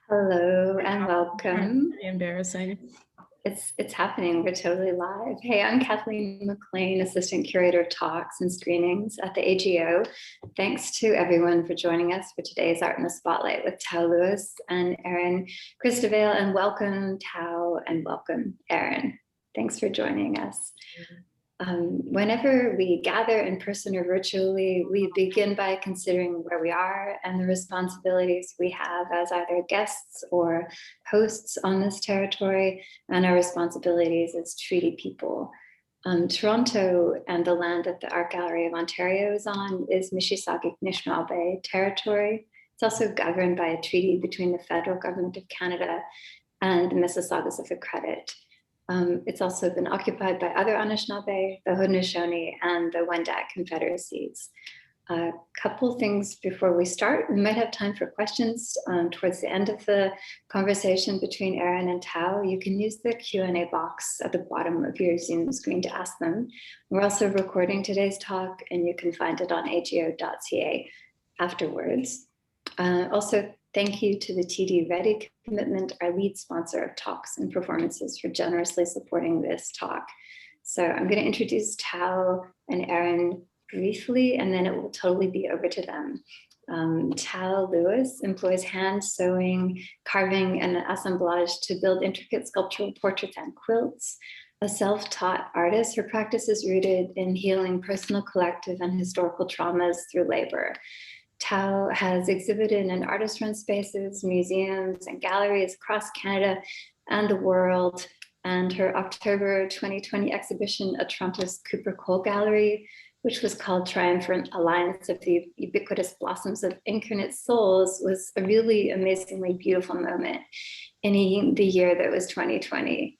Hello and welcome. Pretty embarrassing. It's happening. We're totally live. Hey, I'm Kathleen McLean, Assistant Curator of Talks and Screenings at the AGO. Thanks to everyone for joining us for today's Art in the Spotlight with Tao Lewis and Erin Christovale. And welcome, Tao, and welcome, Erin. Thanks for joining us. Whenever we gather in person or virtually, we begin by considering where we are and the responsibilities we have as either guests or hosts on this territory, and our responsibilities as treaty people. Toronto and the land that the Art Gallery of Ontario is on is Mississauga Nishnawbe territory. It's also governed by a treaty between the federal government of Canada and the Mississaugas of the Credit. It's also been occupied by other Anishinaabe, the Haudenosaunee, and the Wendat Confederacies. A couple things before we start. We might have time for questions towards the end of the conversation between Erin and Tao. You can use the Q&A box at the bottom of your Zoom screen to ask them. We're also recording today's talk, and you can find it on ago.ca afterwards. Also, thank you to the TD Ready Commitment, our lead sponsor of talks and performances, for generously supporting this talk. So I'm going to introduce Tao and Erin briefly, and then it will totally be over to them. Tao Lewis employs hand sewing, carving, and assemblage to build intricate sculptural portraits and quilts. A self-taught artist, her practice is rooted in healing personal, collective, and historical traumas through labor. Tao has exhibited in artist-run spaces, museums, and galleries across Canada and the world. And her October 2020 exhibition at Toronto's Cooper Cole Gallery, which was called Triumphant Alliance of the Ubiquitous Blossoms of Incarnate Souls, was a really amazingly beautiful moment in the year that was 2020.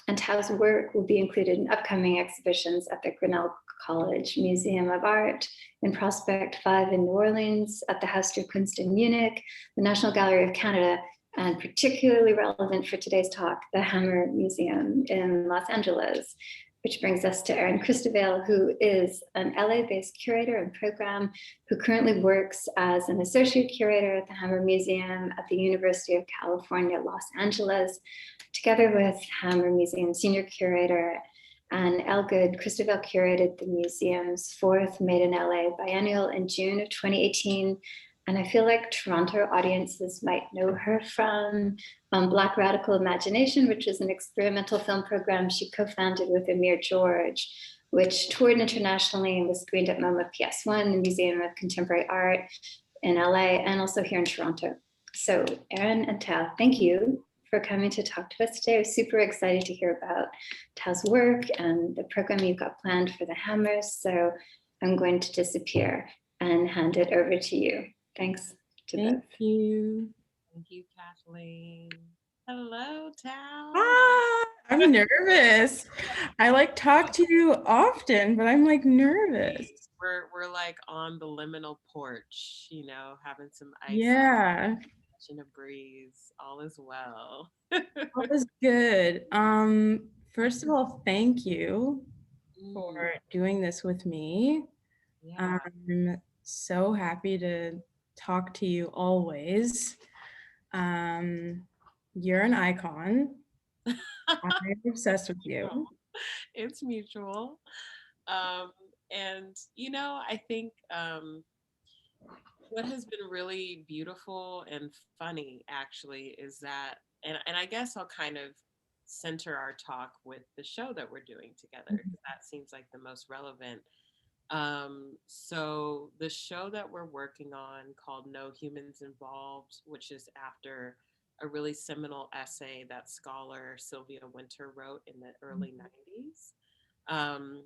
And Tao's work will be included in upcoming exhibitions at the Grinnell College Museum of Art, in Prospect 5 in New Orleans, at the Haus der Kunst in Munich, the National Gallery of Canada, and particularly relevant for today's talk, the Hammer Museum in Los Angeles. Which brings us to Erin Christovale, who is an LA-based curator and program who currently works as an associate curator at the Hammer Museum at the University of California, Los Angeles, together with Hammer Museum senior curator Anne Elgood. Christovale curated the museum's fourth Made in LA biennial in June of 2018. And I feel like Toronto audiences might know her from Black Radical Imagination, which is an experimental film program she co-founded with Amir George, which toured internationally and was screened at MoMA PS1, the Museum of Contemporary Art in LA, and also here in Toronto. So Erin and Tao, thank you for coming to talk to us today. I'm super excited to hear about Tao's work and the program you've got planned for the Hammers. So I'm going to disappear and hand it over to you. Thanks to both. Thank you. Thank you, Kathleen. Hello, Tao. I'm nervous. I talk to you often, but I'm nervous. We're like on the liminal porch, having some ice. Yeah. Catching a breeze. All is well. All is good. First of all, thank you for doing this with me. Yeah. I'm so happy to talk to you always. You're an icon. I'm obsessed with you. It's mutual. And I think what has been really beautiful and funny actually is that, and I guess I'll kind of center our talk with the show that we're doing together, because that seems like the most relevant. So the show that we're working on, called No Humans Involved, which is after a really seminal essay that scholar Sylvia Wynter wrote in the early 90s,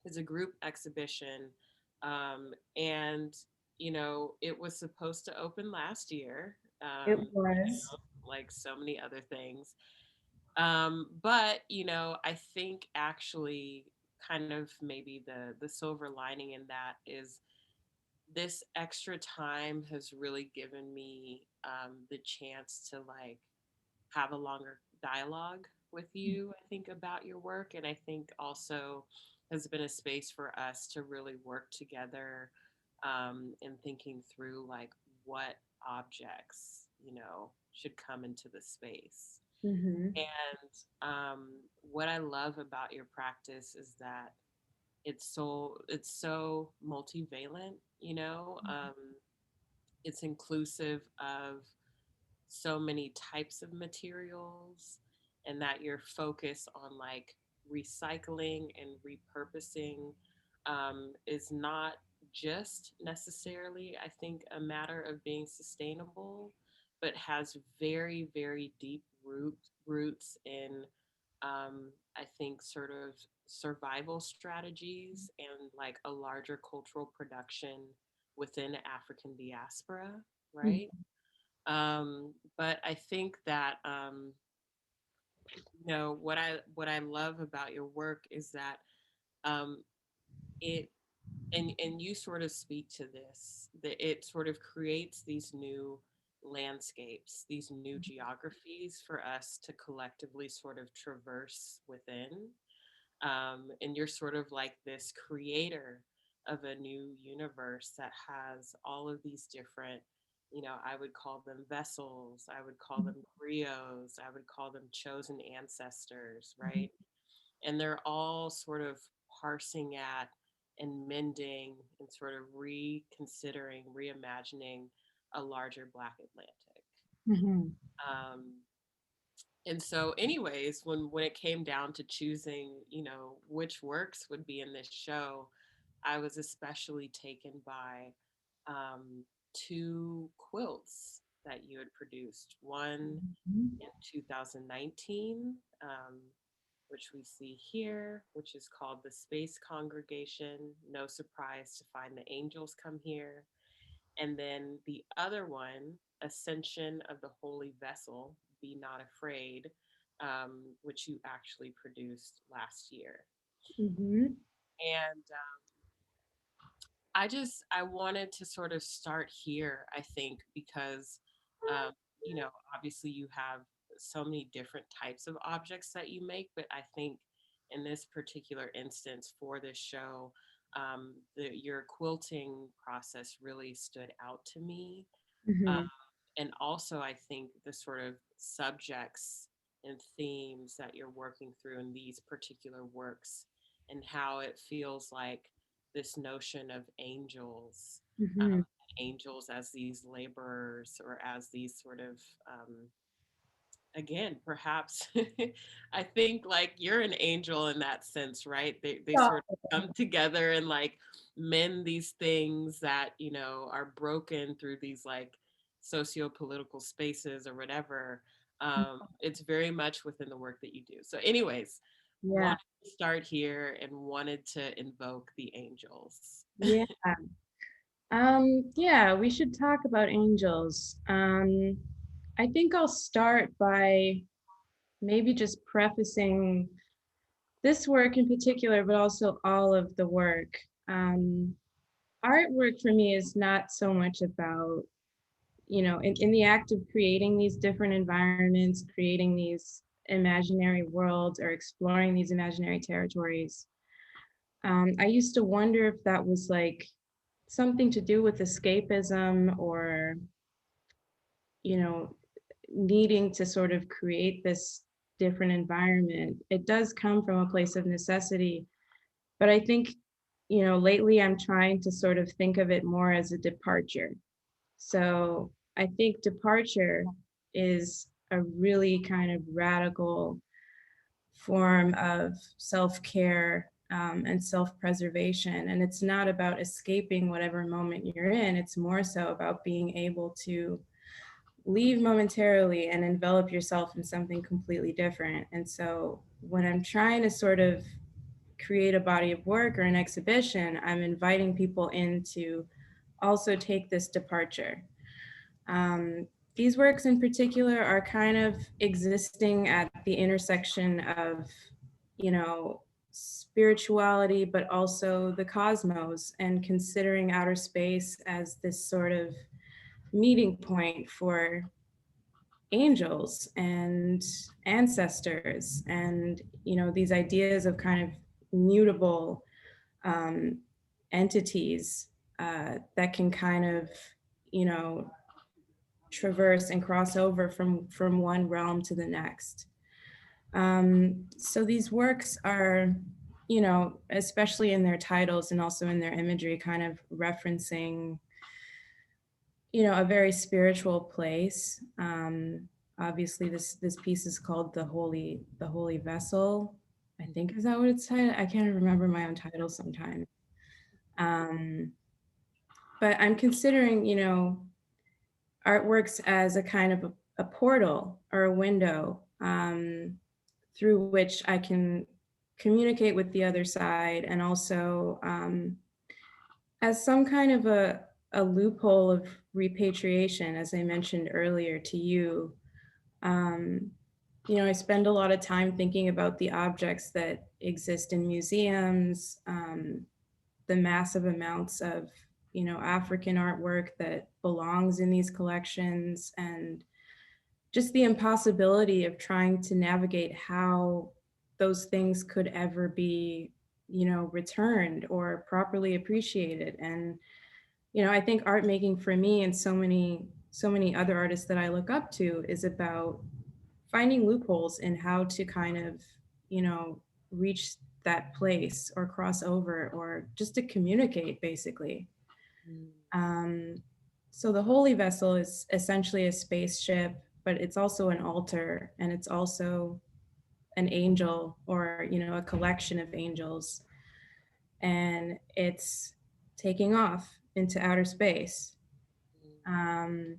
is a group exhibition. And it was supposed to open last year. It was. Like so many other things. But I think actually kind of maybe the silver lining in that is this extra time has really given me the chance to have a longer dialogue with you, I think, about your work. And I think also has been a space for us to really work together in thinking through what objects should come into the space. Mhm. And what I love about your practice is that it's so multivalent, it's inclusive of so many types of materials, and that your focus on like recycling and repurposing is not just necessarily, I think, a matter of being sustainable, but has very, very deep roots in, I think, sort of survival strategies and like a larger cultural production within the African diaspora, Mhm. right? But I think that what I love about your work is that um, it and you sort of speak to this, that it sort of creates these new landscapes, these new geographies for us to collectively sort of traverse within. And you're sort of like this creator of a new universe that has all of these different, I would call them vessels, I would call them griots, I would call them chosen ancestors, right? And they're all sort of parsing at and mending and sort of reconsidering, reimagining a larger Black Atlantic. Mhm. Um, and so, anyways, when it came down to choosing, which works would be in this show, I was especially taken by um, two quilts that you had produced. One Mhm. in 2019, which we see here, which is called The Space Congregation. No surprise to find the angels come here. And then the other one, Ascension of the Holy Vessel, Be Not Afraid, which you actually produced last year. Mhm. And I wanted to sort of start here, I think, because, um, obviously you have so many different types of objects that you make, but I think in this particular instance for this show, your quilting process really stood out to me. Um, Mhm. and also, I think the sort of subjects and themes that you're working through in these particular works, and how it feels like this notion of angels, Mhm. angels as these laborers or as these sort of, again, perhaps I think like you're an angel in that sense, right? They sort of come together and like mend these things that, are broken through these like socio-political spaces or whatever. It's very much within the work that you do. So, anyways, Yeah. wanted to start here and wanted to invoke the angels. Yeah. Yeah, we should talk about angels. I think I'll start by maybe just prefacing this work in particular, but also all of the work. Um, Artwork for me is not so much about, in the act of creating these different environments, creating these imaginary worlds or exploring these imaginary territories. I used to wonder if that was like something to do with escapism or, you know, needing to sort of create this different environment. It does come from a place of necessity, but I think, lately I'm trying to sort of think of it more as a departure. So I think departure is a really kind of radical form of self-care and self-preservation. And it's not about escaping whatever moment you're in, it's more so about being able to leave momentarily and envelop yourself in something completely different. And so when I'm trying to sort of create a body of work or an exhibition, I'm inviting people in to also take this departure. These works in particular are kind of existing at the intersection of, spirituality, but also the cosmos, and considering outer space as this sort of meeting point for angels and ancestors and, these ideas of kind of mutable um, entities that can kind of, you know, traverse and cross over from one realm to the next. So these works are, you know, especially in their titles and also in their imagery, kind of referencing, you know, a very spiritual place. Obviously, this piece is called the Holy Vessel. I think is that what it's titled? I can't remember my own title sometimes. Um, but I'm considering, you know, artworks as a kind of a portal or a window through which I can communicate with the other side, and also as some kind of a loophole of repatriation, as I mentioned earlier to you. Um, you know, I spend a lot of time thinking about the objects that exist in museums, the massive amounts of, you know, African artwork that belongs in these collections, and just the impossibility of trying to navigate how those things could ever be, you know, returned or properly appreciated. And, you know, I think art making for me and so many other artists that I look up to is about finding loopholes in how to kind of, you know, reach that place or cross over or just to communicate basically. Mm. Um, so the holy vessel is essentially a spaceship, but it's also an altar, and it's also an angel, or, you know, a collection of angels, and it's taking off into outer space. Um,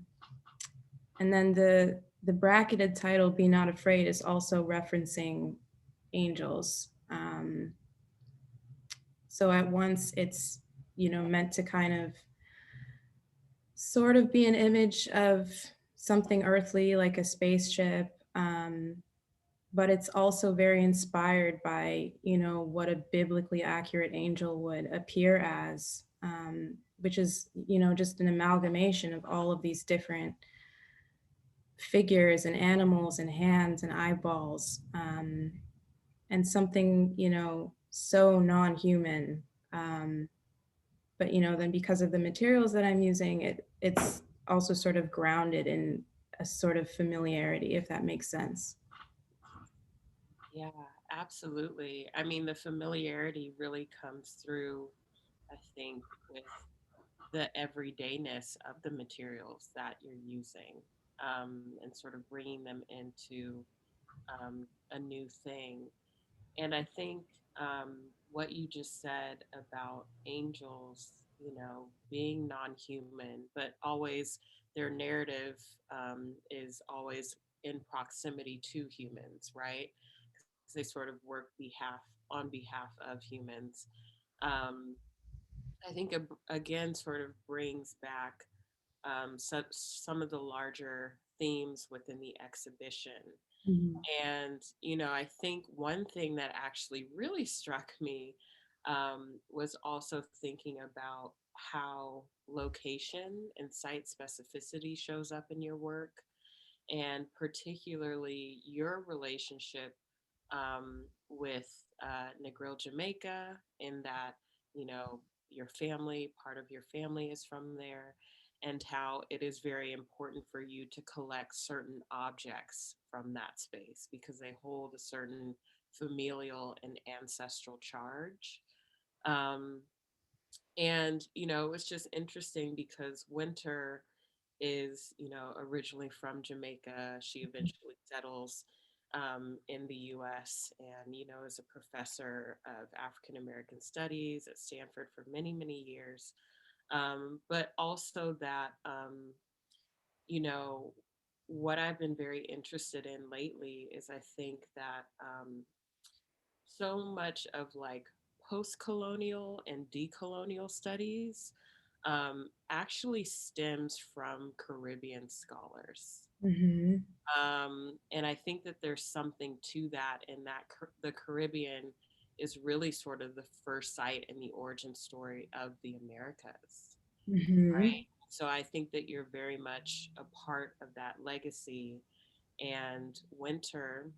and then the bracketed title "Be Not Afraid" is also referencing angels. So at once it's, you know, meant to kind of sort of be an image of something earthly like a spaceship, but it's also very inspired by, you know, what a biblically accurate angel would appear as, which is, you know, just an amalgamation of all of these different figures and animals and hands and eyeballs, and something, you know, so non-human. But, you know, then because of the materials that I'm using, it's also sort of grounded in a sort of familiarity, if that makes sense. Yeah, absolutely. I mean, the familiarity really comes through, I think, with the everydayness of the materials that you're using, and sort of bringing them into a new thing. And I think what you just said about angels, you know, being non human, but always their narrative is always in proximity to humans, right? 'Cause they sort of work on behalf of humans. Um, I think again sort of brings back some of the larger themes within the exhibition. Mhm. And, you know, I think one thing that actually really struck me was also thinking about how location and site specificity shows up in your work, and particularly your relationship with Negril, Jamaica, in that, you know, your family, part of your family is from there, and how it is very important for you to collect certain objects from that space because they hold a certain familial and ancestral charge. Um, and, you know, it was just interesting because Winter is, you know, originally from Jamaica. She eventually settles in the US and, you know, is a professor of African American studies at Stanford for many, many years. But also that, you know, what I've been very interested in lately is I think that so much of like post-colonial and decolonial studies actually stems from Caribbean scholars. Mhm. And I think that there's something to that, in that the Caribbean is really sort of the first site in the origin story of the Americas, Mhm. right? So I think that you're very much a part of that legacy. And Winter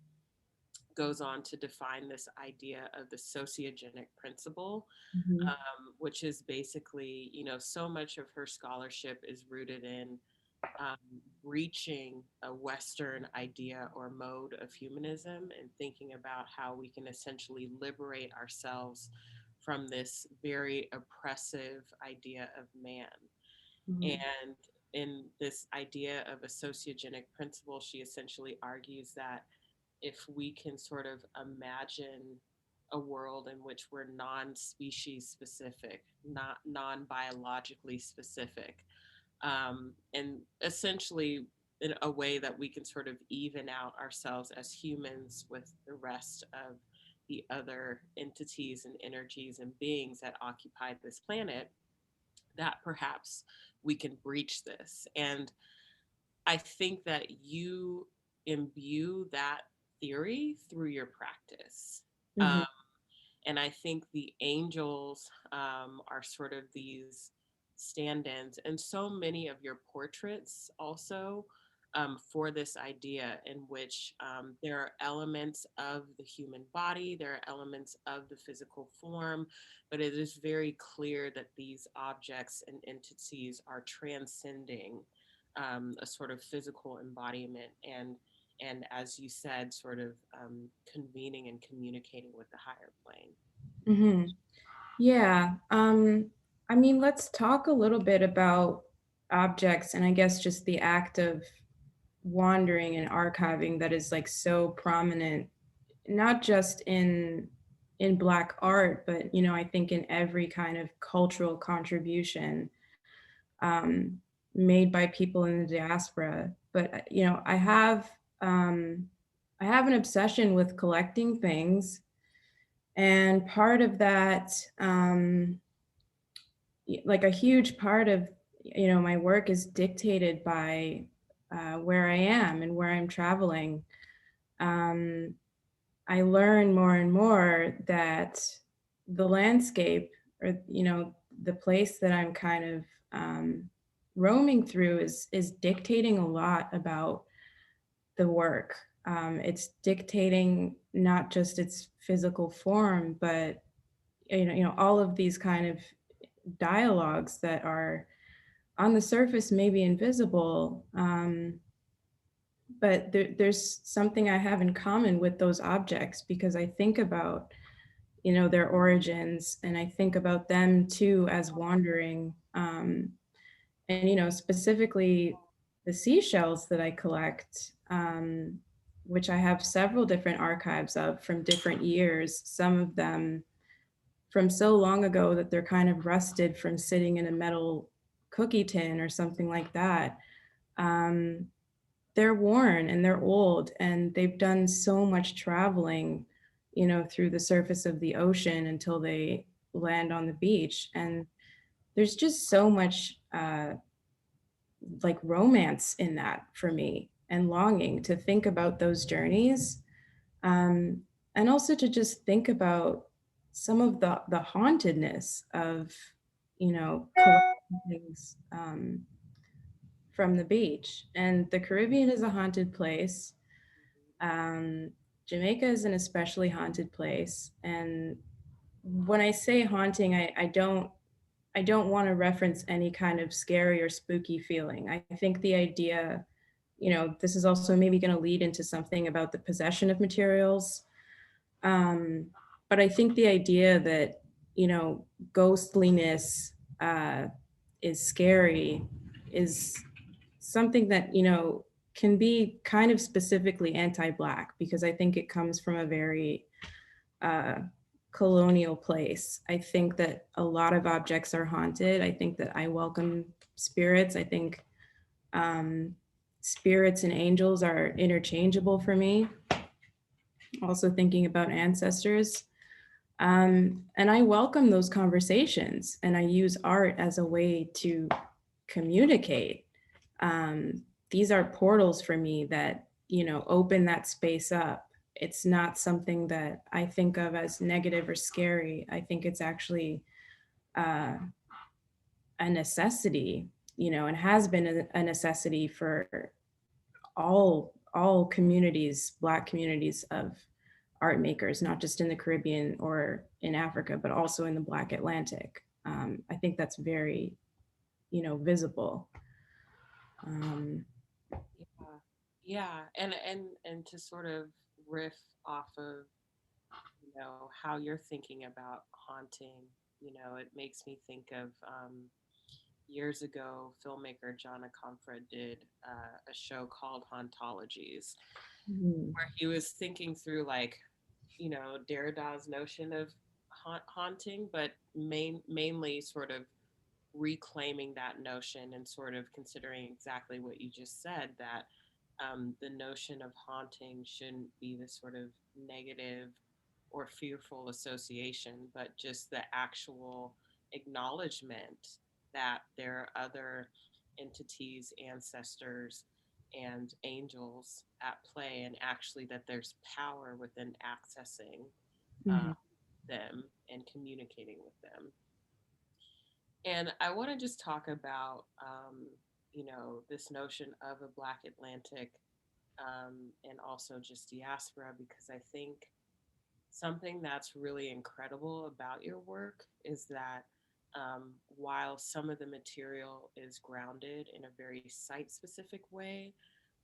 goes on to define this idea of the sociogenic principle, Mhm. which is basically, you know, so much of her scholarship is rooted in um, breaching a Western idea or mode of humanism and thinking about how we can essentially liberate ourselves from this very oppressive idea of man. Mhm. And in this idea of a sociogenic principle, she essentially argues that if we can sort of imagine a world in which we're non-species specific, not non-biologically specific, and essentially in a way that we can sort of even out ourselves as humans with the rest of the other entities and energies and beings that occupy this planet, that perhaps we can breach this. And I think that you imbue that theory through your practice. Mhm. Um, and I think the angels are sort of these stand ins, and so many of your portraits also for this idea in which there are elements of the human body, there are elements of the physical form, but it is very clear that these objects and entities are transcending a sort of physical embodiment and as you said, sort of convening and communicating with the higher plane. Mhm. Yeah. I mean, let's talk a little bit about objects and I guess just the act of wandering and archiving that is like so prominent, not just in Black art, but I think in every kind of cultural contribution um, made by people in the diaspora. But um, I have an obsession with collecting things, and part of that, like a huge part of my work is dictated by where I am and where I'm traveling. Um, I learn more and more that the landscape or the place that I'm kind of roaming through is dictating a lot about the work. It's dictating not just its physical form, but all of these kind of dialogues that are on the surface maybe invisible, but there's something I have in common with those objects because I think about their origins and I think about them too as wandering, and specifically the seashells that I collect, which I have several different archives of from different years, some of them from so long ago that they're kind of rusted from sitting in a metal cookie tin or something like that. Um, they're worn and they're old and they've done so much traveling, through the surface of the ocean until they land on the beach. And there's just so much like romance in that for me and longing to think about those journeys. Um, and also to just think about some of the hauntedness of, collecting things from the beach. And the Caribbean is a haunted place. Um, Jamaica is an especially haunted place. And when I say haunting, I don't want to reference any kind of scary or spooky feeling. I think the idea, this is also maybe going to lead into something about the possession of materials. Um, but I think the idea that, ghostliness uh, is scary is something that, can be kind of specifically anti-Black because I think it comes from a very uh, colonial place. I think that a lot of objects are haunted. I think that I welcome spirits. I think um, spirits and angels are interchangeable for me. Also thinking about ancestors. And I welcome those conversations and I use art as a way to communicate. These are portals for me that, open that space up. It's not something that I think of as negative or scary. I think it's actually uh, a necessity, and has been a necessity for all communities, Black communities of art makers, not just in the Caribbean or in Africa, but also in the Black Atlantic. I think that's very, visible. Um, Yeah, yeah, and to sort of riff off of, how you're thinking about haunting. It makes me think of years ago, filmmaker John Aconfra did a show called Hauntologies, Mhm. where he was thinking through, like, Derrida's notion of haunting, but mainly sort of reclaiming that notion and sort of considering exactly what you just said, that the notion of haunting shouldn't be this sort of negative or fearful association, but just the actual acknowledgement that there are other entities, ancestors, and angels at play, and actually that there's power within accessing uh, Mhm. them and communicating with them. And I want to just talk about, this notion of a Black Atlantic, and also just diaspora, because I think something that's really incredible about your work is that, while some of the material is grounded in a very site specific way,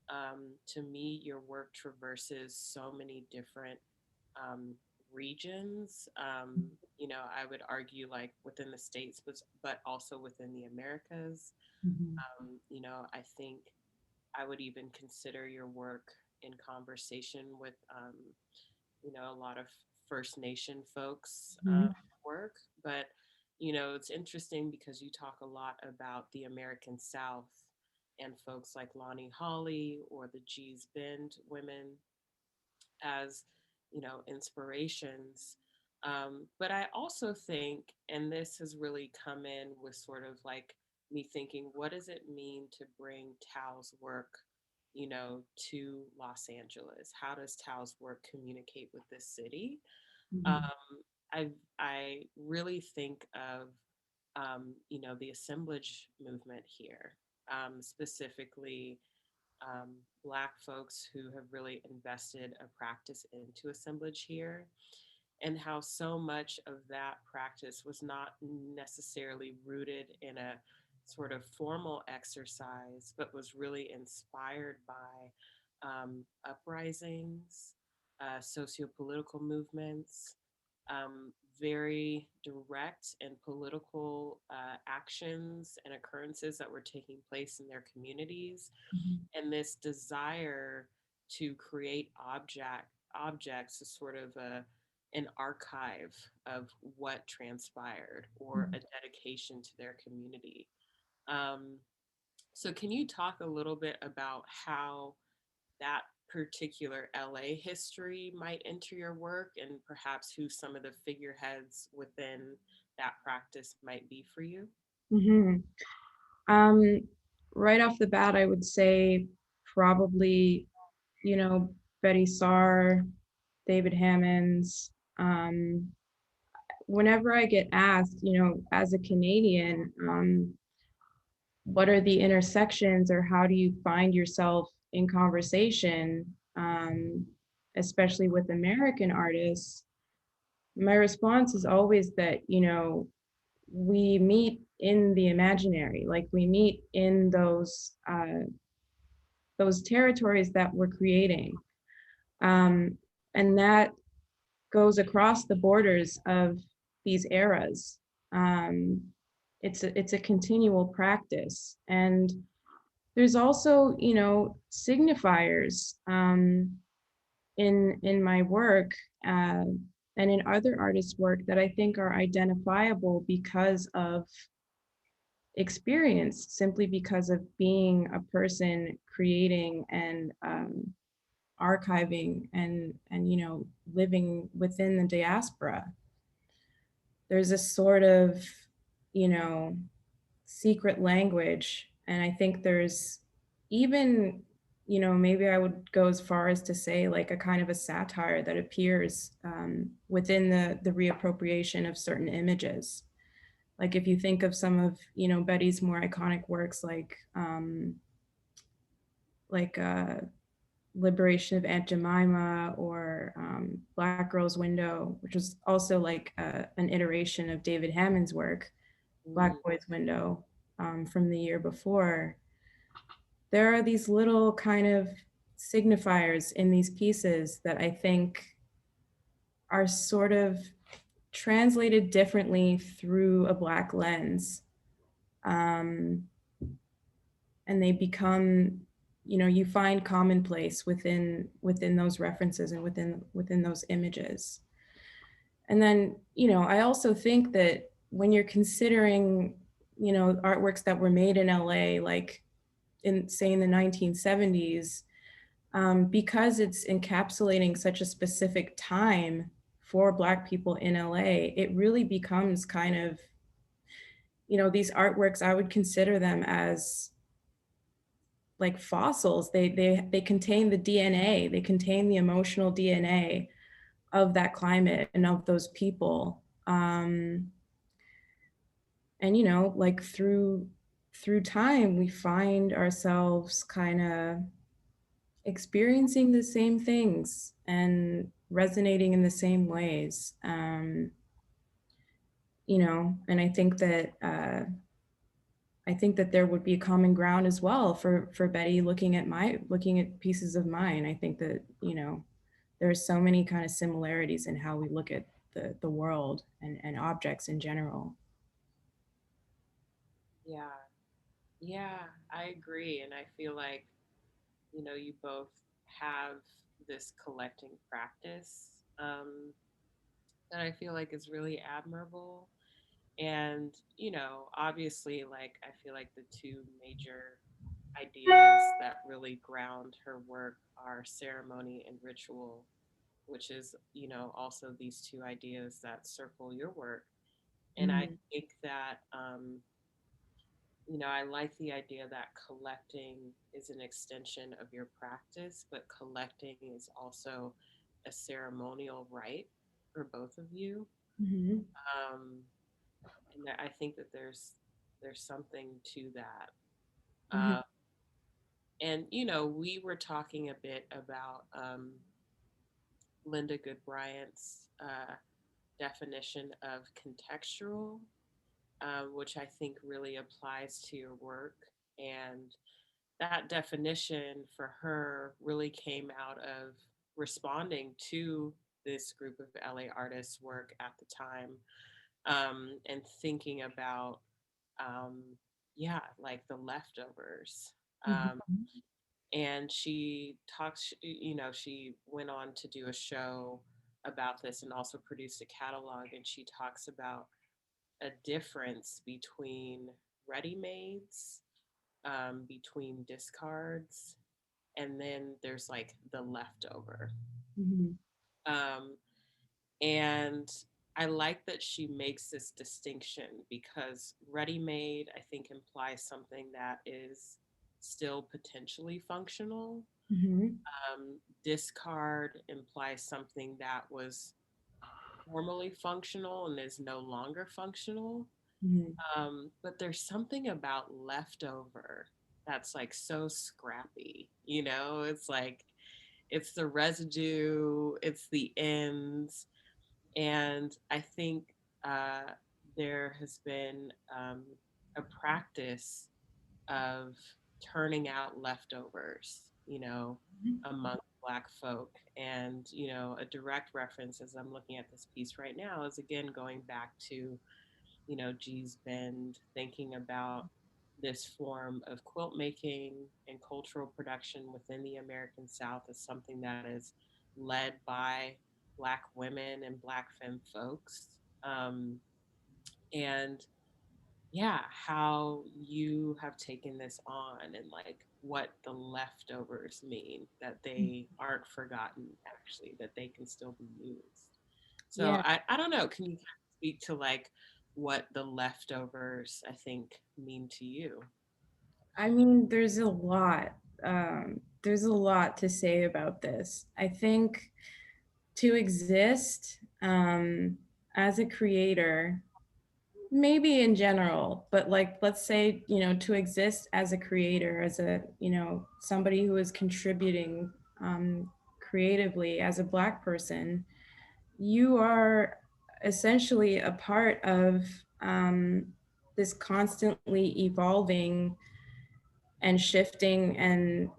to me, your work traverses so many different um, regions. I would argue, like, within the States, but also within the Americas. Mhm. I think I would even consider your work in conversation with, a lot of First Nation folks Mhm. work. But, it's interesting because you talk a lot about the American South and folks like Lonnie Holly or the Gee's Bend women as, inspirations. But I also think, and this has really come in with sort of like me thinking, what does it mean to bring Tao's work, to Los Angeles? How does Tao's work communicate with this city? Um, Mhm. I really think of, the assemblage movement here, specifically Black folks who have really invested a practice into assemblage here, and how so much of that practice was not necessarily rooted in a sort of formal exercise, but was really inspired by uprisings, socio-political movements, very direct and political actions and occurrences that were taking place in their communities, Mhm. and this desire to create objects is sort of an archive of what transpired, or a Mhm. dedication to their community. Um, so can you talk a little bit about how that particular LA history might enter your work, and perhaps who some of the figureheads within that practice might be for you? Mhm. Um, right off the bat, I would say probably, you know, Betty Saar, David Hammonds. Whenever I get asked, as a Canadian, what are the intersections or how do you find yourself in conversation, especially with American artists, my response is always that, we meet in the imaginary, like we meet in those territories that we're creating. Um, and that goes across the borders of these eras. Um, it's a continual practice. And there's also, signifiers in my work, uh, and in other artists' work that I think are identifiable because of experience, simply because of being a person creating and archiving and living within the diaspora. There's a sort of, you know secret language, and I think there's even, maybe I would go as far as to say like a kind of a satire that appears within the reappropriation of certain images. Like if you think of some of, Betty's more iconic works, like Liberation of Aunt Jemima, or Black Girl's Window, which was also like an iteration of David Hammond's work, Mm, Black Boy's Window, from the year before. there are these little kind of signifiers in these pieces that I think are sort of translated differently through a Black lens. Um, and they become, you know, you find commonplace within those references and within those images. And then, you know, I also think that when you're considering, you know, artworks that were made in LA, like in, say, in the 1970s, because it's encapsulating such a specific time for Black people in LA, it really becomes kind of, you know, these artworks, I would consider them as like fossils. They contain the DNA, they contain the emotional DNA of that climate and of those people. And you know, like through time, we find ourselves kind of experiencing the same things and resonating in the same ways. You know, and I think that there would be common ground as well for Betty looking at pieces of mine. I think that, you know, there's so many kind of similarities in how we look at the world and objects in general. Yeah. Yeah, I agree. And I feel like, you know, you both have this collecting practice that I feel like is really admirable. And, you know, obviously, like, I feel like the two major ideas that really ground her work are ceremony and ritual, which is, you know, also these two ideas that circle your work. And I Mhm. think that, you know, I like the idea that collecting is an extension of your practice, but collecting is also a ceremonial rite for both of you. Mhm. Um, and I think that there's something to that. Mhm. Uh, and you know, we were talking a bit about Linda Goodbryant's definition of contextual, which I think really applies to your work. And that definition for her really came out of responding to this group of LA artists' work at the time, and thinking about, um, yeah, like the leftovers. Um, Mhm. and she talks, you know, she went on to do a show about this and also produced a catalog. And she talks about a difference between ready-mades, between discards, and then there's like the leftover. Mhm. Um, and I like that she makes this distinction because ready made, I think, implies something that is still potentially functional. Mhm. Discard implies something that was formerly functional and is no longer functional. Mhm. But there's something about leftover that's like so scrappy, you know? It's like it's the residue, it's the ends. And I think uh, there has been a practice of turning out leftovers, you know, among Black folk. And, you know, a direct reference as I'm looking at this piece right now is again going back to, you know, Gee's Bend, thinking about this form of quilt making and cultural production within the American South as something that is led by Black women and Black femme folks. Um, and yeah, how you have taken this on and like what the leftovers mean, that they aren't forgotten, actually, that they can still be used. So Yeah. I don't know. Can you kind of speak to like what the leftovers I think mean to you? I mean, there's a lot to say about this. I think to exist as a creator, maybe in general, but like, let's say, you know, to exist as a creator, as a, you know, somebody who is contributing creatively as a Black person, you are essentially a part of this constantly evolving and shifting and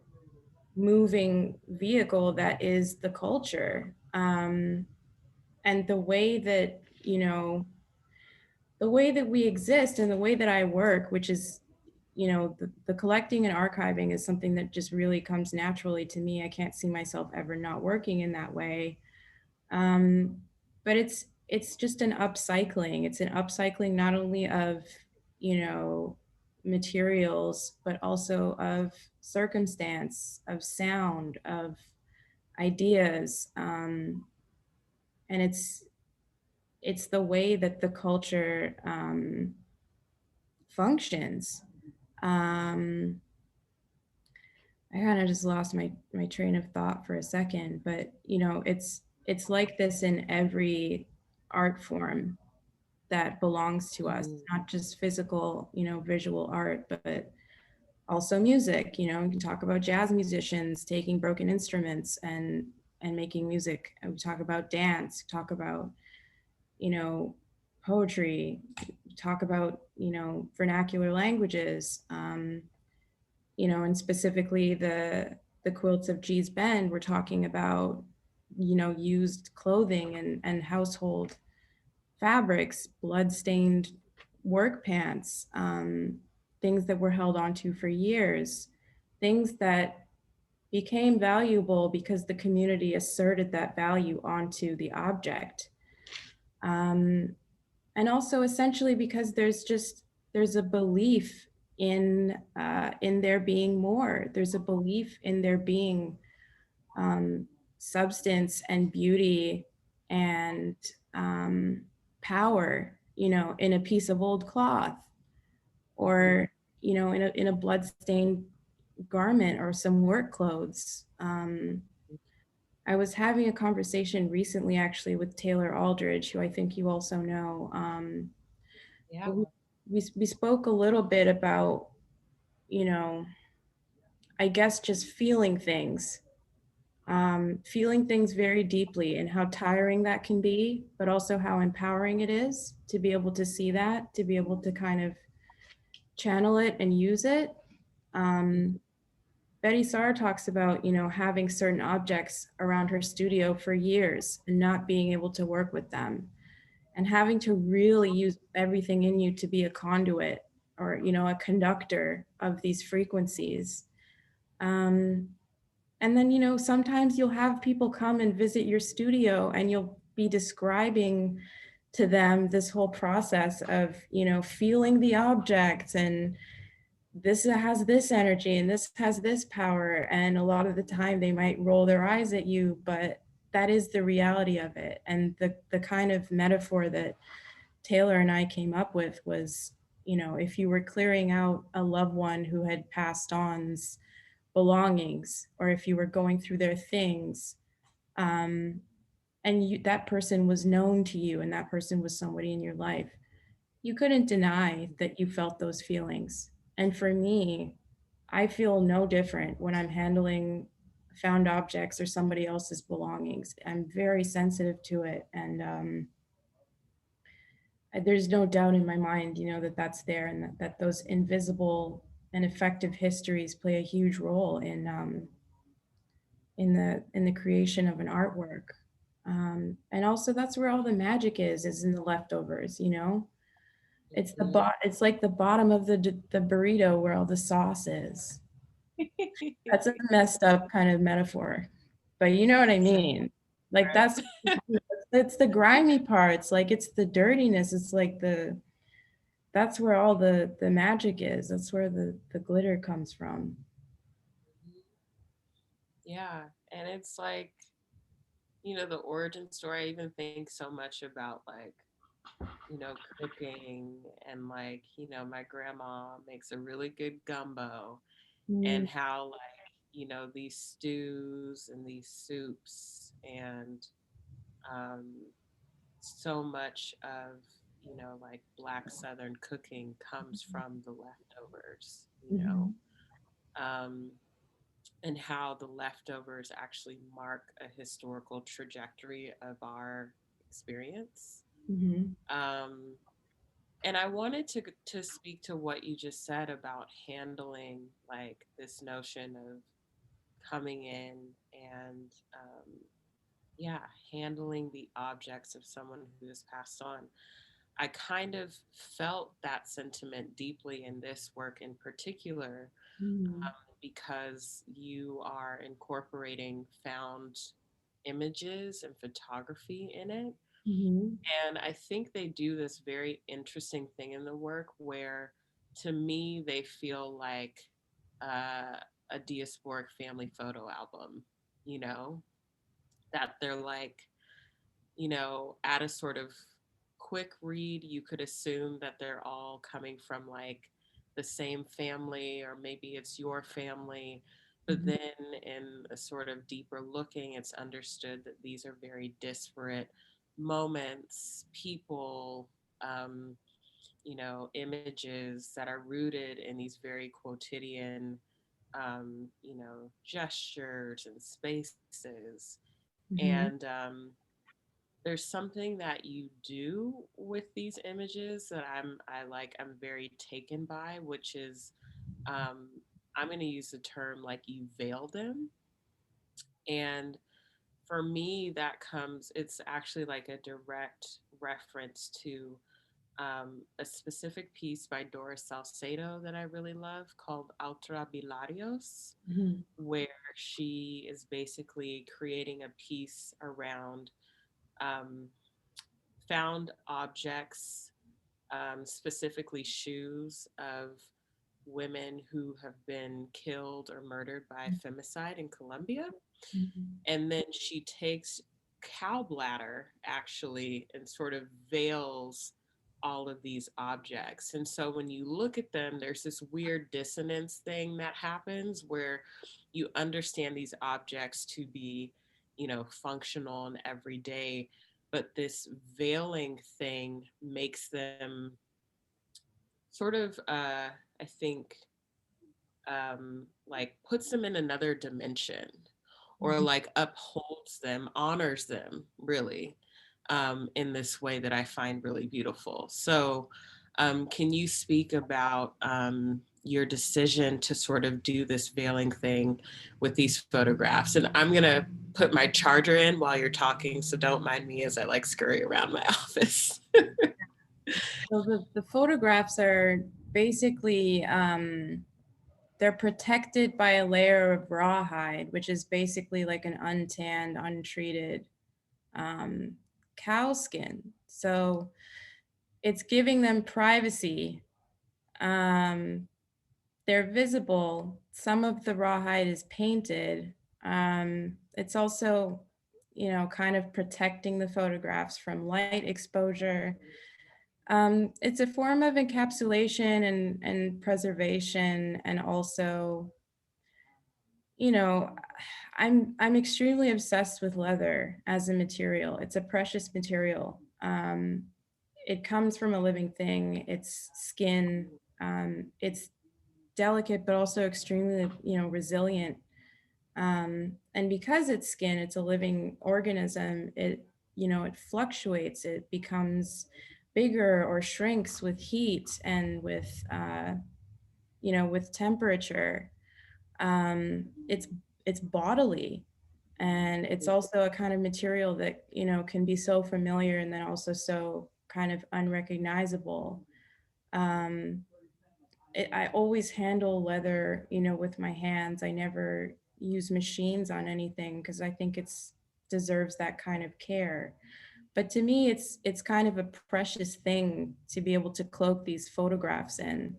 moving vehicle that is the culture. And the way that, the way that we exist and the way that I work, which is, the collecting and archiving is something that just really comes naturally to me. I can't see myself ever not working in that way. Um, but it's just an upcycling. It's an upcycling not only of, you know, materials, but also of circumstance, of sound, of ideas. And it's the way that the culture functions. Um, I kind of just lost my train of thought for a second, but it's like this in every art form that belongs to us, Mhm. not just physical, visual art, but also music. You can talk about jazz musicians taking broken instruments and making music. And we talk about dance, talk about, you know, poetry, talk about, vernacular languages. And specifically the quilts of Gee's Bend, we're talking about, used clothing and household fabrics, blood-stained work pants, things that were held onto for years, things that became valuable because the community asserted that value onto the object. Um, and also essentially because there's a belief in there being more. There's a belief in there being um, substance and beauty and um, power, in a piece of old cloth or in a bloodstained garment or some work clothes. I was having a conversation recently, actually, with Taylor Aldridge, who I think you also know. Yeah. But we spoke a little bit about, you know, I guess just feeling things very deeply and how tiring that can be, but also how empowering it is to be able to see that, to be able to kind of channel it and use it. Um, Betty Saar talks about, having certain objects around her studio for years and not being able to work with them and having to really use everything in you to be a conduit or, a conductor of these frequencies. Um, and then, sometimes you'll have people come and visit your studio and you'll be describing to them this whole process of, feeling the objects and this has this energy and this has this power. And a lot of the time they might roll their eyes at you, but that is the reality of it. And the kind of metaphor that Taylor and I came up with was, if you were clearing out a loved one who had passed on's belongings, or if you were going through their things, um, and that person was known to you and that person was somebody in your life, you couldn't deny that you felt those feelings. And for me, I feel no different when I'm handling found objects or somebody else's belongings. I'm very sensitive to it. And there's no doubt in my mind, that that's there and that those invisible and effective histories play a huge role in the creation of an artwork. And also that's where all the magic is in the leftovers. Mhm. It's like the bottom of the burrito where all the sauce is. That's a messed up kind of metaphor, but you know what I mean. Like Right. that's it's the grimy parts, like it's the dirtiness. It's like that's where all the magic is. That's where the glitter comes from. Yeah. And it's like, the origin story. I even think so much about like, cooking and like, my grandma makes a really good gumbo and Mm, how like, these stews and these soups and um, so much of, like Black Southern cooking comes from the leftovers, mhm, um, and how the leftovers actually mark a historical trajectory of our experience. mhm, Um, And I wanted to speak to what you just said about handling like this notion of coming in and yeah, handling the objects of someone who has passed on. I kind of felt that sentiment deeply in this work in particular, Mhm. because you are incorporating found images and photography in it. Mhm. And I think they do this very interesting thing in the work where, to me, they feel like uh, a diasporic family photo album, you know, that they're like, at a sort of quick read, you could assume that they're all coming from like the same family, or maybe it's your family. But Mhm. then in a sort of deeper looking, it's understood that these are very disparate moments, people, um, images that are rooted in these very quotidian, gestures and spaces. Mhm. And there's something that you do with these images that I'm very taken by, which is, um, I'm going to use the term like you veil them. And for me, it's actually like a direct reference to a specific piece by Doris Salcedo that I really love called Altra Bilarios, Mhm. where she is basically creating a piece around um, found objects, specifically shoes of women who have been killed or murdered by femicide in Colombia. Mhm. And then she takes cow bladder actually and sort of veils all of these objects. And so when you look at them, there's this weird dissonance thing that happens where you understand these objects to be, functional and everyday, but this veiling thing makes them sort of, I think, like puts them in another dimension, or Mhm. like upholds them, honors them really, in this way that I find really beautiful. So, can you speak about your decision to sort of do this veiling thing with these photographs? And I'm going to put my charger in while you're talking, so don't mind me as I like scurry around my office. So the photographs are basically they're protected by a layer of rawhide, which is basically like an untanned, untreated um, cow skin. So it's giving them privacy. Um, they're visible. Some of the rawhide is painted. It's also, kind of protecting the photographs from light exposure. It's a form of encapsulation and preservation, and also, you know, I'm extremely obsessed with leather as a material. It's a precious material. It comes from a living thing. It's skin. It's delicate, but also extremely, resilient. And because it's skin, it's a living organism. It fluctuates. It becomes bigger or shrinks with heat and with temperature. It's bodily, and it's also a kind of material that can be so familiar and then also so kind of unrecognizable. Um, I always handle leather, with my hands. I never use machines on anything because I think it's deserves that kind of care. But to me, it's kind of a precious thing to be able to cloak these photographs in.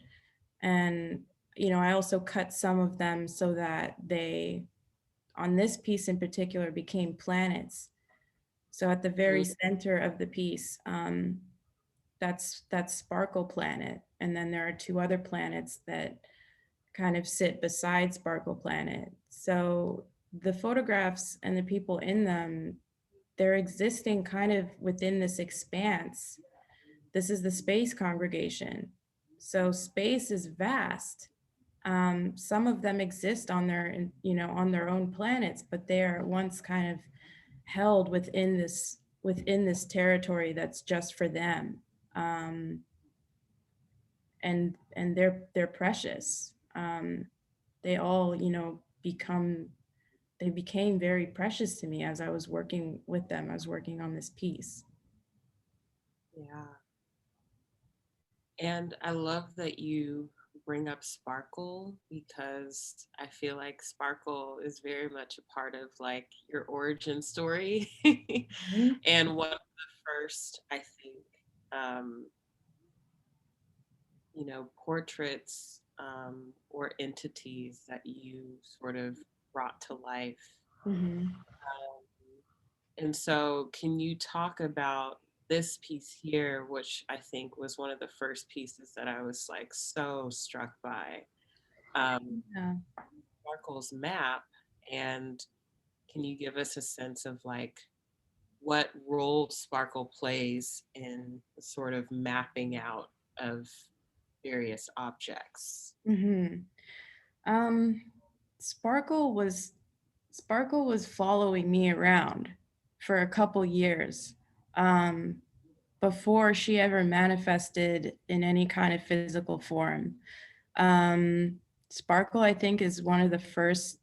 And I also cut some of them so that they, on this piece in particular, became planets. So at the very center of the piece, that's Sparkle Planet, and then there are two other planets that kind of sit beside Sparkle Planet. So the photographs and the people in them, they're existing kind of within this expanse. This is the space congregation. So space is vast. Some of them exist on their own planets, but they are once kind of held within this territory that's just for them. Um, and they're precious. They all, you know, they became very precious to me as I was working with them. I was working on this piece. Yeah. And I love that you bring up Sparkle because I feel like Sparkle is very much a part of like your origin story. Mhm. And one of the first, I think, um, portraits or entities that you sort of brought to life. Mhm. And so, can you talk about this piece here, which I think was one of the first pieces that I was like so struck by? Yeah. Sparkle's map, and can you give us a sense of like what role Sparkle plays in the sort of mapping out of various objects? Mhm. Um, Sparkle was Sparkle was following me around for a couple years, um, before she ever manifested in any kind of physical form. Sparkle, I think, is one of the first,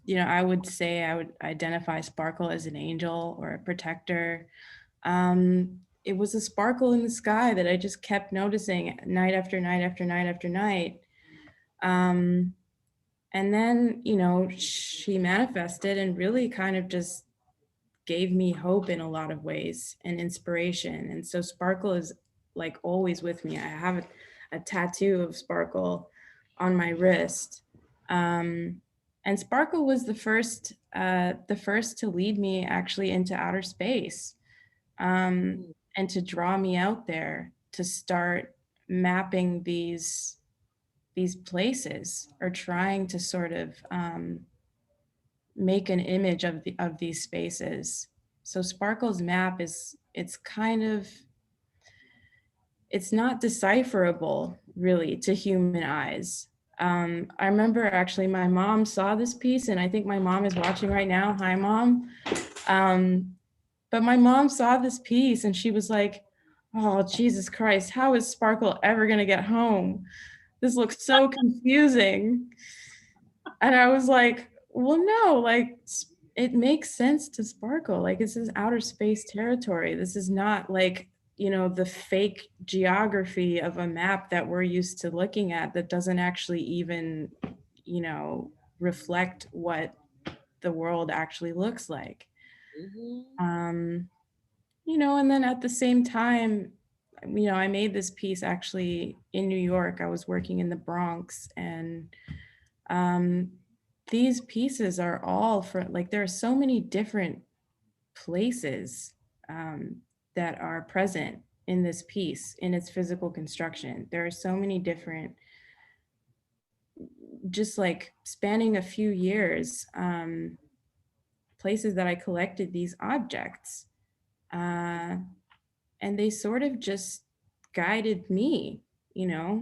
you know, I would say I would identify Sparkle as an angel or a protector. It was a sparkle in the sky that I just kept noticing night after night after night after night. Um, and then, you know, she manifested and really kind of just gave me hope in a lot of ways and inspiration. And so Sparkle is like always with me. I have a tattoo of Sparkle on my wrist. Um, and Sparkle was the first to lead me actually into outer space, Mm. and to draw me out there to start mapping these places or trying to sort of make an image of these spaces. So Sparkle's map is it's not decipherable really to human eyes. I remember actually my mom saw this piece, and I think my mom is watching right now. Hi, mom. Um, but my mom saw this piece and she was like, "Oh, Jesus Christ, how is Sparkle ever gonna get home? This looks so confusing." And I was like, well, no, like it makes sense to Sparkle. Like this is outer space territory. This is not like, you know, the fake geography of a map that we're used to looking at that doesn't actually even, you know, reflect what the world actually looks like. Mhm. Um, you know, and then at the same time, you know, I made this piece actually in New York. I was working in the Bronx, and um, these pieces are all for like there are so many different places that are present in this piece in its physical construction. There are so many different, just like spanning a few years, places that I collected these objects. Uh, and they sort of just guided me, you know.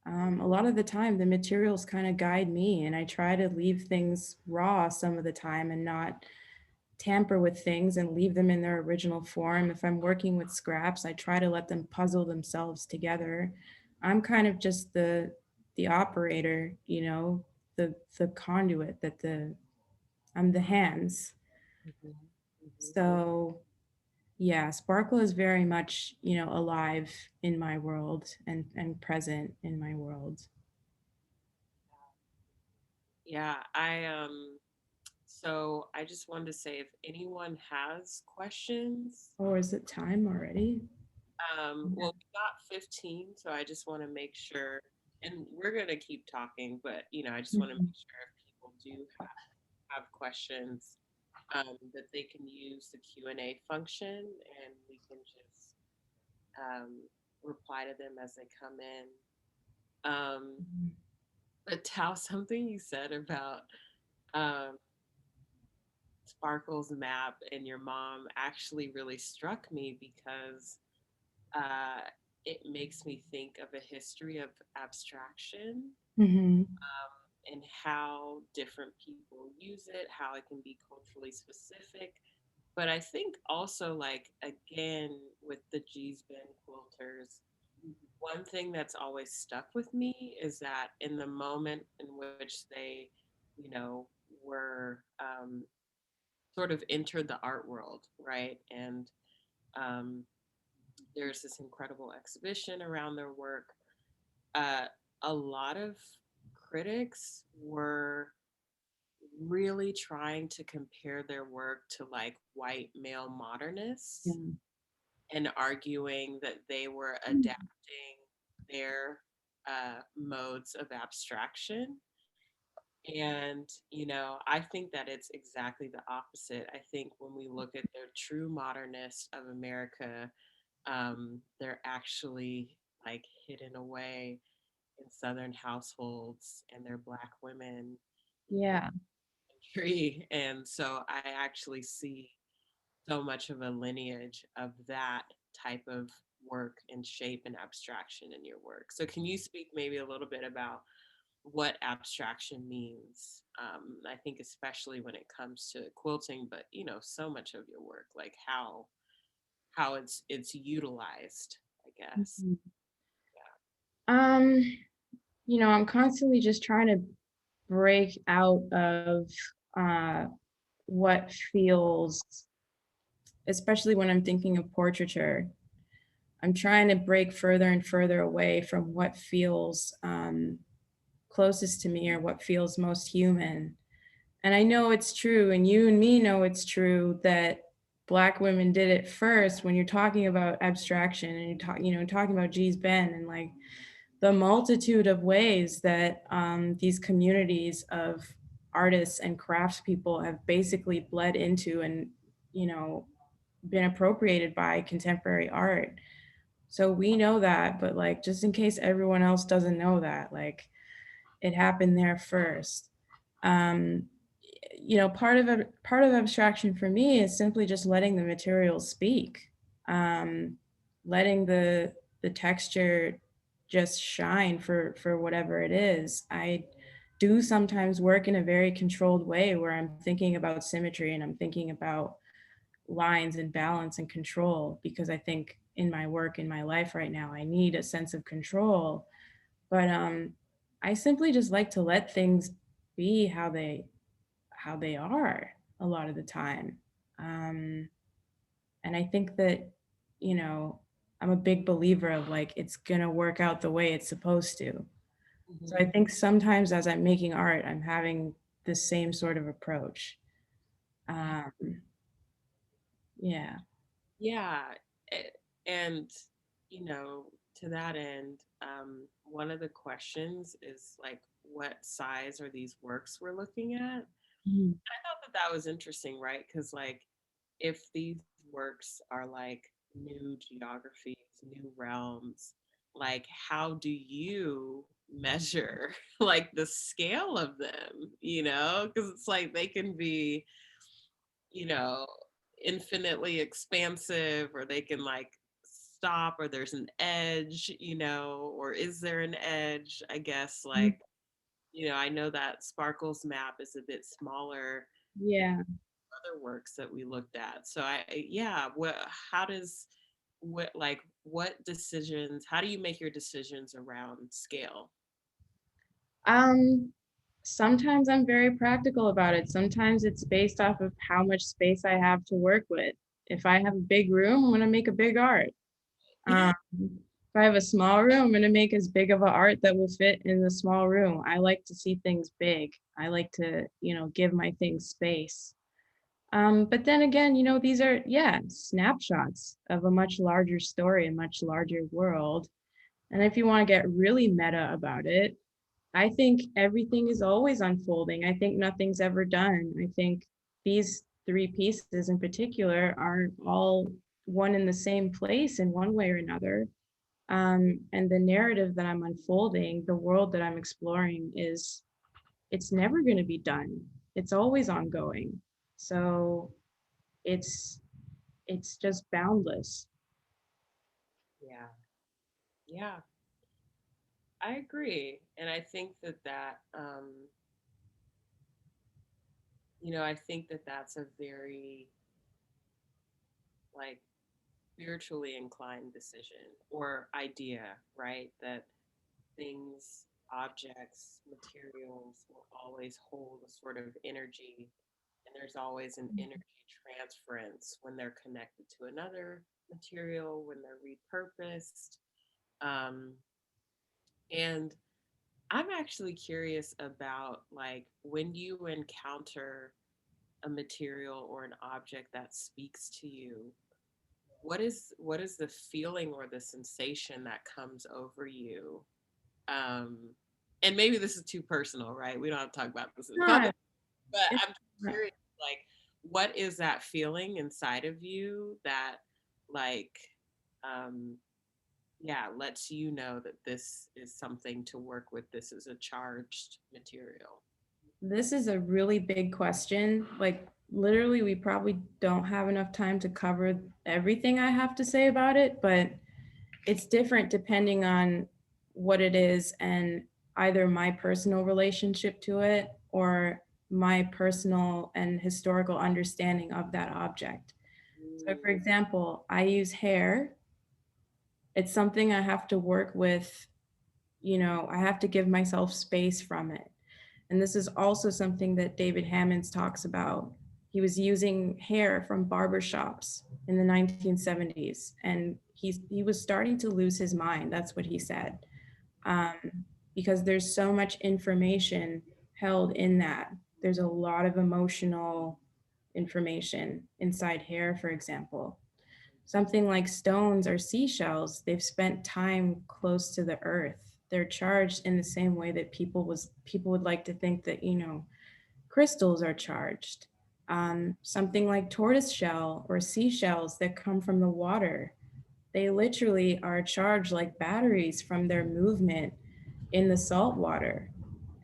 A lot of the time, the materials kind of guide me, and I try to leave things raw some of the time and not tamper with things and leave them in their original form. If I'm working with scraps, I try to let them puzzle themselves together. I'm kind of just the operator, you know, the conduit that the I'm the hands. Mhm. Mhm. So yeah, Sparkle is very much, you know, alive in my world and present in my world. Yeah, so I just wanted to say if anyone has questions, Oh, is it time already? well, we got 15, so I just want to make sure, and we're gonna keep talking, but I just want to Mhm. make sure if people do have questions, that they can use the Q&A function, and we can just um, reply to them as they come in. Um, but Tao, something you said about um, Sparkle's map and your mom actually really struck me because uh, it makes me think of a history of abstraction, Mhm. and how different people use it, how it can be culturally specific. But I think also, like, again, with the G's Ben quilters, one thing that's always stuck with me is that in the moment in which they, you know, were sort of entered the art world, right? And um, there's this incredible exhibition around their work. Uh, a lot of critics were really trying to compare their work to like white male Yeah. modernists and arguing that they were adapting their modes of abstraction. And, you know, I think that it's exactly the opposite. I think when we look at the true modernists of America, they're actually like hidden away in Southern households and they're Black women in the Yeah. country. And so I actually see so much of a lineage of that type of work and shape and abstraction in your work. So can you speak maybe a little bit about what abstraction means? I think especially when it comes to quilting, but you know, so much of your work, like how it's utilized, I guess. Mhm. Um, I'm constantly just trying to break out of uh what feels, especially when I'm thinking of portraiture. I'm trying to break further and further away from what feels closest to me or what feels most human. And I know it's true, and you and me know it's true that Black women did it first when you're talking about abstraction and talking about Gee's Bend and like the multitude of ways that these communities of artists and craftspeople have basically bled into and, you know, been appropriated by contemporary art. So we know that, but like just in case everyone else doesn't know that, like it happened there first. Um, part of abstraction for me is simply just letting the material speak, um, letting the texture just shine for whatever it is. I do sometimes work in a very controlled way where I'm thinking about symmetry and I'm thinking about lines and balance and control because I think in my work in my life right now I need a sense of control. But I simply just like to let things be how they are a lot of the time. Um, and I think that, you know, I'm a big believer of like, it's gonna work out the way it's supposed to. So I Mhm. think sometimes as I'm making art, I'm having the same sort of approach. Um, yeah. Yeah, and you know, to that end, one of the questions is like, what size are these works we're looking at? Mhm. I thought that that was interesting, right? Because like, if these works are like new geographies, new realms, like how do you measure like the scale of them? You know, because it's like they can be, you know, infinitely expansive, or they can like stop, or there's an edge, you know, or is there an edge? I guess Mm. like, you know, I know that Sparkle's map is a bit smaller Yeah. other works that we looked at. So yeah, how does, what decisions, how do you make your decisions around scale? Um, Sometimes I'm very practical about it. Sometimes it's based off of how much space I have to work with. If I have a big room, I'm gonna make a big art. If I have a small room, I'm gonna make as big of a art that will fit in the small room. I like to see things big. I like to, give my things space. But then again, these are, yeah, snapshots of a much larger story, a much larger world. And if you want to get really meta about it, I think everything is always unfolding. I think nothing's ever done. I think these three pieces in particular are all one in the same place in one way or another. And the narrative that I'm unfolding, the world that I'm exploring it's never going to be done. It's always ongoing. So it's it's just boundless. Yeah, yeah, I agree. And I think that you know, I think that that's a very like spiritually inclined decision or idea, right? That things, objects, materials will always hold a sort of energy, and there's always an energy transference when they're connected to another material, when they're repurposed. Um, and I'm actually curious about like when you encounter a material or an object that speaks to you, what is the feeling or the sensation that comes over you? Um, and maybe this is too personal, right? We don't have to talk about this in public, Not, but it's I'm not. curious, like, what is that feeling inside of you that, like, um, yeah, lets you know that this is something to work with? This is a charged material. This is a really big question. Like, literally, we probably don't have enough time to cover everything I have to say about it, but it's different depending on what it is and either my personal relationship to it or my personal and historical understanding of that object. So, for Mm, example, I use hair. It's something I have to work with, I have to give myself space from it. And this is also something that David Hammonds talks about. He was using hair from barber shops in the 1970s, and he was starting to lose his mind. That's what he said, um, because there's so much information held in that. There's a lot of emotional information inside hair, for example. Something like stones or seashells, they've spent time close to the earth. They're charged in the same way that people would like to think that, crystals are charged. Something like tortoise shell or seashells that come from the water, they literally are charged like batteries from their movement in the salt water.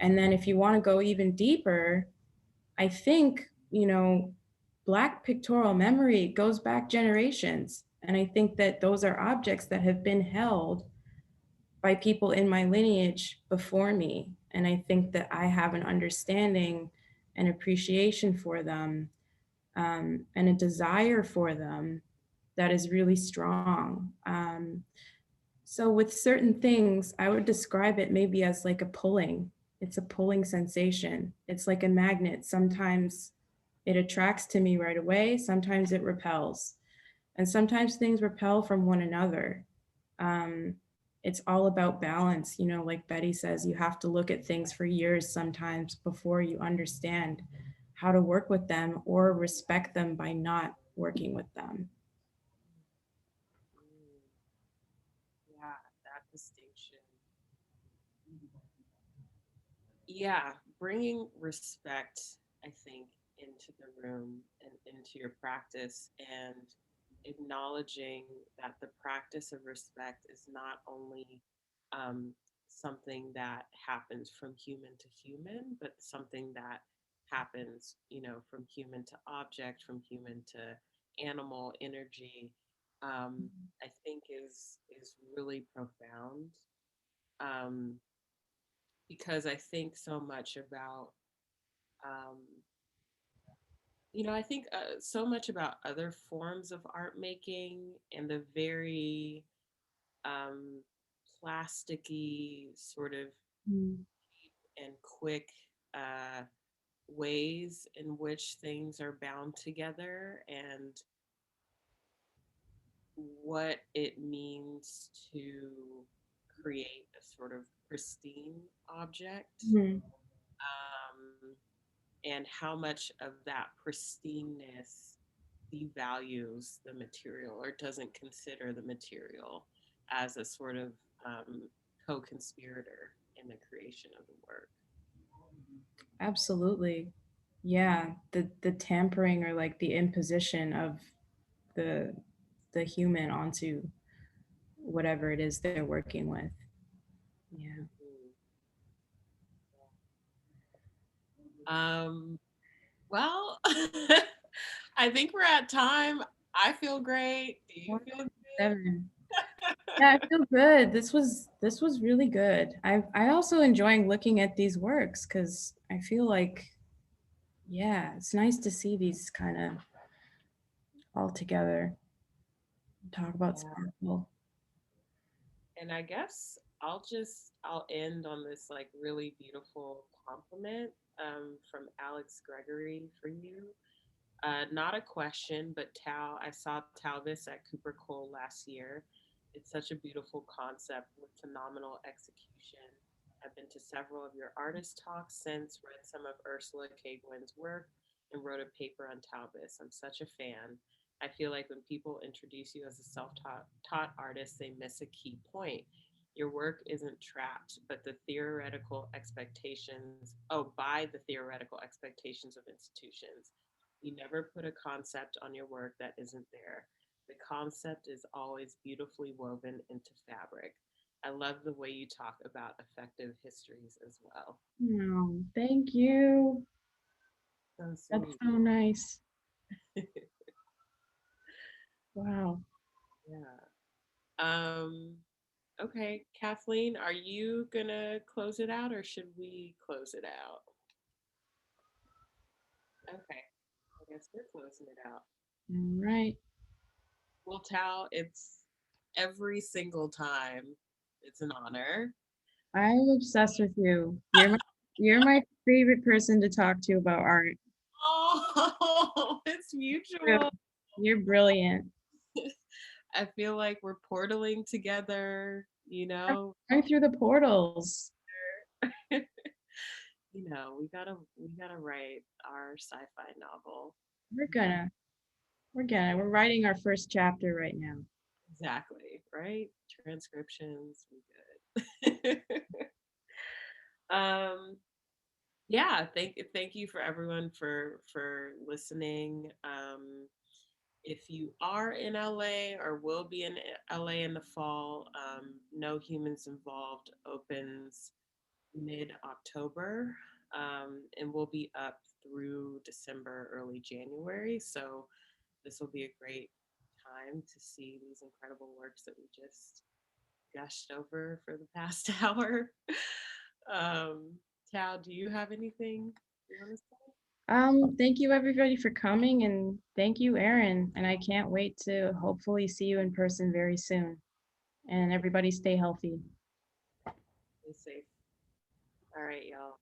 And then if you want to go even deeper, I think, Black pictorial memory goes back generations. And I think that those are objects that have been held by people in my lineage before me. And I think that I have an understanding and appreciation for them, and a desire for them that is really strong. So with certain things, I would describe it maybe as like a pulling. It's a pulling sensation. It's like a magnet. Sometimes it attracts to me right away. Sometimes it repels. And sometimes things repel from one another. Um, it's all about balance. Like Betty says, you have to look at things for years sometimes before you understand how to work with them or respect them by not working with them. mm, yeah, that distinction. Yeah, bringing respect, I think, into the room and into your practice, and acknowledging that the practice of respect is not only um, something that happens from human to human, but something that happens, from human to object, from human to animal energy. I think is really profound. Um, because I think so much about, um, I think so much about other forms of art making and the very um, plasticky sort of Mm. and quick uh, ways in which things are bound together and what it means to create a sort of pristine object. Mhm. Um, and how much of that pristineness devalues the material or doesn't consider the material as a sort of co-conspirator in the creation of the work. Absolutely. Yeah, the tampering or like the imposition of the the human onto whatever it is they're working with. Yeah. Um, well, I think we're at time. I feel great. Do you feel good? 107. Yeah, I feel good. This was really good. I also enjoying looking at these works because I feel like, yeah, it's nice to see these kind of all together. Talk about Yeah. sparkle. And I guess I'll end on this like really beautiful compliment from Alex Gregory for you. Not a question, but Tau. I saw Talvis at Cooper Cole last year. It's such a beautiful concept with phenomenal execution. I've been to several of your artist talks since, read some of Ursula K. Gwynn's work, and wrote a paper on Talvis. I'm such a fan. I feel like when people introduce you as a self-taught artist, they miss a key point. Your work isn't trapped, but the theoretical expectations, by the theoretical expectations of institutions. You never put a concept on your work that isn't there. The concept is always beautifully woven into fabric. I love the way you talk about effective histories as well. No, thank you. So That's sweet. so nice. Wow. Yeah. Okay, Kathleen, are you gonna close it out or should we close it out? Okay, I guess we're closing it out. All right. Well, Tao, it's every single time. It's an honor. I'm obsessed with you. You're my favorite person to talk to about art. Oh, it's Really, mutual. you're brilliant. I feel like we're portaling together, Going through the portals. we gotta write our sci-fi novel. We're gonna. We're writing our first chapter right now. Exactly, right? Transcriptions, we good. um yeah, thank you for everyone for listening. If you are in LA or will be in LA in the fall, No Humans Involved opens mid-October, and we'll be up through December, early January. So this will be a great time to see these incredible works that we just gushed over for the past hour. Um, Tao, do you have anything you want to say? Thank you everybody for coming, and thank you, Erin. And I can't wait to hopefully see you in person very soon. And everybody stay healthy. Stay safe. All right, y'all.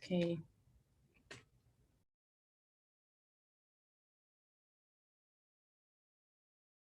Okay.